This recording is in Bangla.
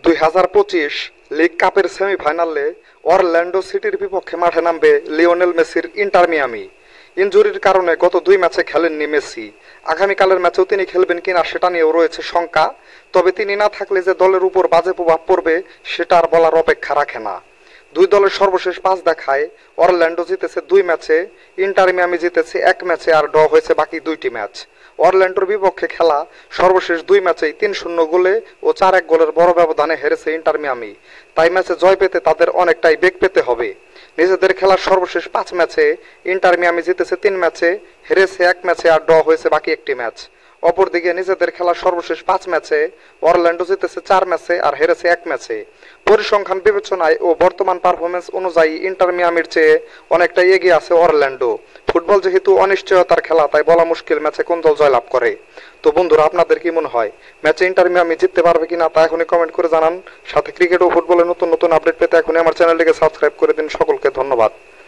2025 লিগ কাপের সেমিফাইনালে অরল্যান্ডো সিটির বিপক্ষে মাঠে নামবে লিওনেল মেসির ইন্টার মিয়ামি। ইনজুরির কারণে গত 2 ম্যাচে খেলেননি মেসি। আগামীকালের ম্যাচেও তিনি খেলবেন কিনা সেটা নিয়েও রয়েছে শঙ্কা। তবে তিনি না থাকলে যে দলের উপর বাজে প্রভাব পড়বে সেটা আর বলার অপেক্ষা রাখে না। দুই দলের সর্বশেষ 5 দেখায় অরল্যান্ডো জিতেছে 2 ম্যাচে, ইন্টার মিয়ামি জিতেছে 1 ম্যাচে আর ড্র হয়েছে বাকি 2টি ম্যাচ। অরল্যান্ডোর বিপক্ষে খেলা সর্বশেষ 2 ম্যাচেই 3-0 গোলে ও 4-1 গোলের বড় ব্যবধানে হেরেছে ইন্টার মিয়ামি। তাই ম্যাচে জয় পেতে তাদের অনেকটাই বেগ পেতে হবে। নিজেদের খেলার সর্বশেষ 5 ম্যাচে ইন্টার মিয়ামি জিতেছে 3 ম্যাচে, হেরেছে 1 ম্যাচে আর ড্র হয়েছে বাকি একটি ম্যাচ। অপরদিকে নিজেদের খেলার সর্বশেষ 5 ম্যাচে অরল্যান্ডো জিতেছে 4 ম্যাচে আর হেরেছে 1 ম্যাচে। পরিসংখ্যান বিবেচনায় ও বর্তমান পারফরমেন্স অনুযায়ী ইন্টার মিয়ামির চেয়ে অনেকটাই এগিয়ে আছে অরল্যান্ডো। ফুটবল যেহেতু অনিশ্চয়তার খেলা, তাই বলা মুশকিল ম্যাচে কোন দল জয়লাভ করে। তো বন্ধুরা, আপনাদের কি মনে হয় ম্যাচে ইন্টার মিয়ামি জিততে পারবে কিনা তা এখনই কমেন্ট করে জানান। সাথে ক্রিকেট ও ফুটবলের নতুন নতুন আপডেট পেতে এখনই আমার চ্যানেলটিকে সাবস্ক্রাইব করে দিন। সকলকে ধন্যবাদ।